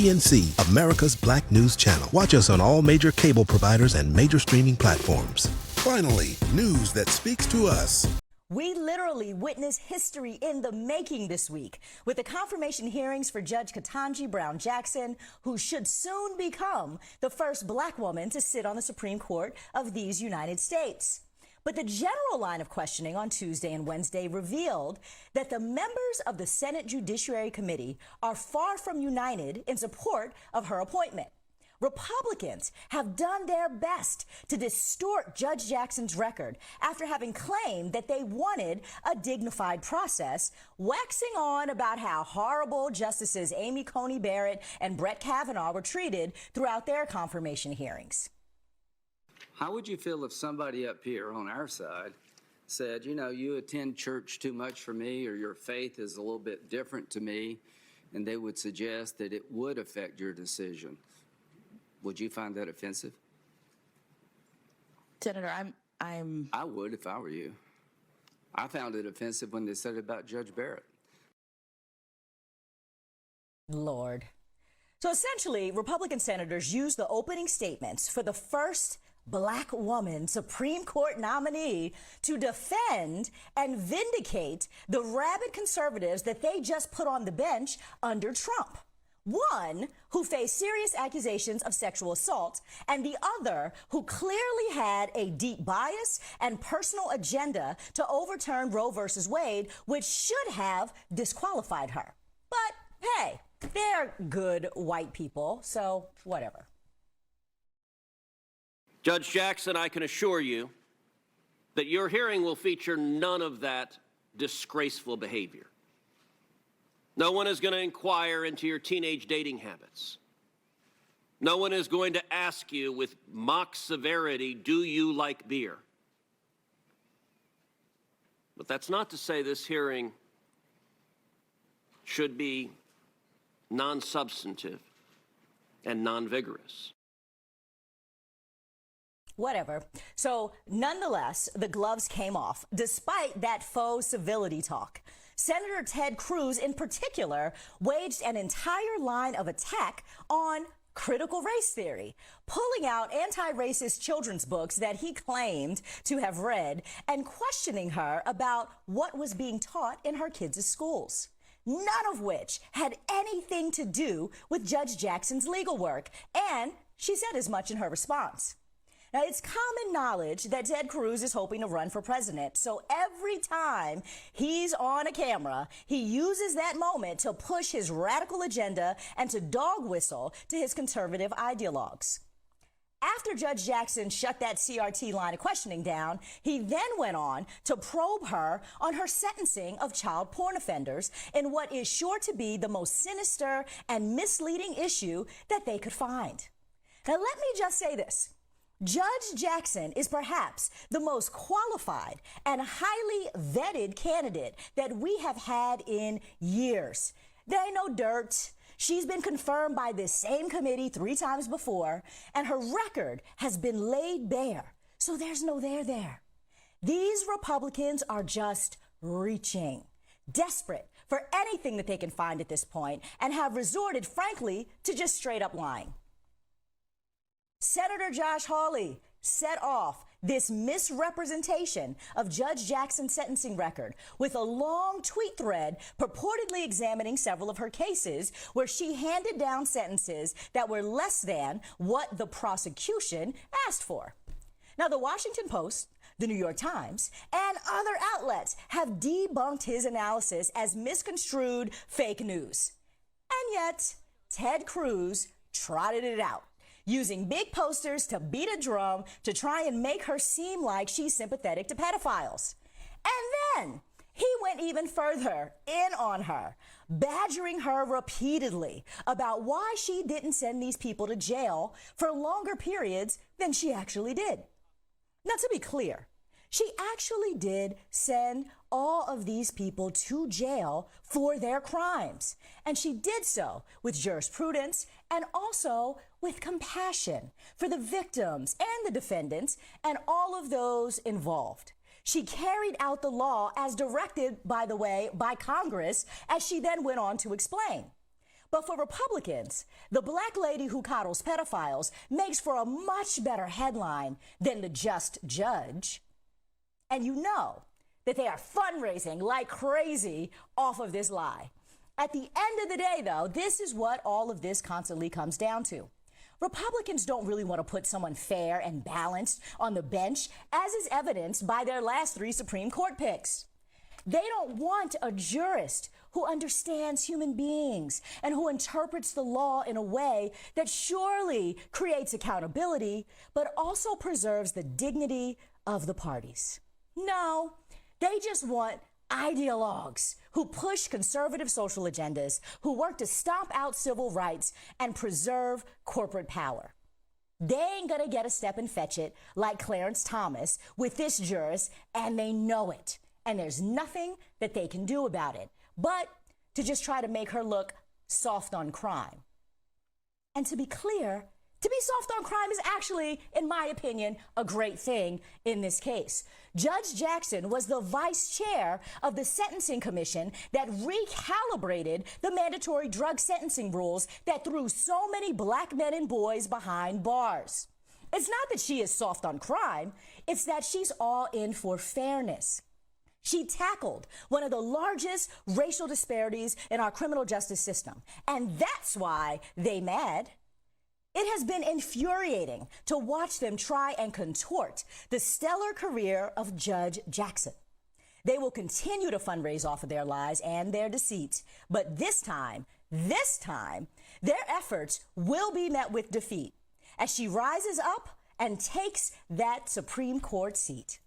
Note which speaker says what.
Speaker 1: PNC, America's Black News Channel. Watch us on all major cable providers and major streaming platforms. Finally, news that speaks to us.
Speaker 2: We literally witnessed history in the making this week with the confirmation hearings for Judge Ketanji Brown Jackson, who should soon become the first Black woman to sit on the Supreme Court of these United States. But the general line of questioning on Tuesday and Wednesday revealed that the members of the Senate Judiciary Committee are far from united in support of her appointment. Republicans have done their best to distort Judge Jackson's record after having claimed that they wanted a dignified process, waxing on about how horrible Justices Amy Coney Barrett and Brett Kavanaugh were treated throughout their confirmation hearings.
Speaker 3: How would you feel if somebody up here on our side said, you know, you attend church too much for me, or your faith is a little bit different to me, and they would suggest that it would affect your decision? Would you find that offensive?
Speaker 4: Senator, I
Speaker 3: would if I were you. I found it offensive when they said it about Judge Barrett.
Speaker 2: Lord. So essentially, Republican senators used the opening statements for the first Black woman Supreme Court nominee to defend and vindicate the rabid conservatives that they just put on the bench under Trump. One who faced serious accusations of sexual assault, and the other who clearly had a deep bias and personal agenda to overturn Roe versus Wade, which should have disqualified her. But hey, they're good white people, so whatever.
Speaker 5: Judge Jackson, I can assure you that your hearing will feature none of that disgraceful behavior. No one is going to inquire into your teenage dating habits. No one is going to ask you with mock severity, do you like beer? But that's not to say this hearing should be non-substantive and non-vigorous.
Speaker 2: Whatever. So nonetheless, the gloves came off, despite that faux civility talk. Senator Ted Cruz, in particular, waged an entire line of attack on critical race theory, pulling out anti-racist children's books that he claimed to have read and questioning her about what was being taught in her kids' schools, none of which had anything to do with Judge Jackson's legal work. And she said as much in her response. Now, it's common knowledge that Ted Cruz is hoping to run for president. So every time he's on a camera, he uses that moment to push his radical agenda and to dog whistle to his conservative ideologues. After Judge Jackson shut that CRT line of questioning down, he then went on to probe her on her sentencing of child porn offenders in what is sure to be the most sinister and misleading issue that they could find. Now, let me just say this. Judge Jackson is perhaps the most qualified and highly vetted candidate that we have had in years. There ain't no dirt. She's been confirmed by this same committee 3 times before, and her record has been laid bare. So there's no there. These Republicans are just reaching, desperate for anything that they can find at this point, and have resorted, frankly, to just straight up lying. Senator Josh Hawley set off this misrepresentation of Judge Jackson's sentencing record with a long tweet thread purportedly examining several of her cases where she handed down sentences that were less than what the prosecution asked for. Now, the Washington Post, the New York Times, and other outlets have debunked his analysis as misconstrued fake news. And yet, Ted Cruz trotted it out, using big posters to beat a drum to try and make her seem like she's sympathetic to pedophiles. And then he went even further in on her, badgering her repeatedly about why she didn't send these people to jail for longer periods than she actually did. Now, to be clear, she actually did send all of these people to jail for their crimes. And she did so with jurisprudence and also with compassion for the victims and the defendants and all of those involved. She carried out the law as directed, by the way, by Congress, as she then went on to explain. But for Republicans, the black lady who coddles pedophiles makes for a much better headline than the just judge. And you know that they are fundraising like crazy off of this lie. At the end of the day, though, this is what all of this constantly comes down to. Republicans don't really want to put someone fair and balanced on the bench, as is evidenced by their last 3 Supreme Court picks. They don't want a jurist who understands human beings and who interprets the law in a way that surely creates accountability, but also preserves the dignity of the parties. No, they just want ideologues who push conservative social agendas, who work to stomp out civil rights and preserve corporate power. They ain't gonna get a step and fetch it like Clarence Thomas with this jurist, and they know it. And there's nothing that they can do about it but to just try to make her look soft on crime. And to be clear, to be soft on crime is actually, in my opinion, a great thing in this case. Judge Jackson was the vice chair of the Sentencing Commission that recalibrated the mandatory drug sentencing rules that threw so many black men and boys behind bars. It's not that she is soft on crime, it's that she's all in for fairness. She tackled one of the largest racial disparities in our criminal justice system, and that's why they mad. It has been infuriating to watch them try and contort the stellar career of Judge Jackson. They will continue to fundraise off of their lies and their deceit, but this time, their efforts will be met with defeat as she rises up and takes that Supreme Court seat.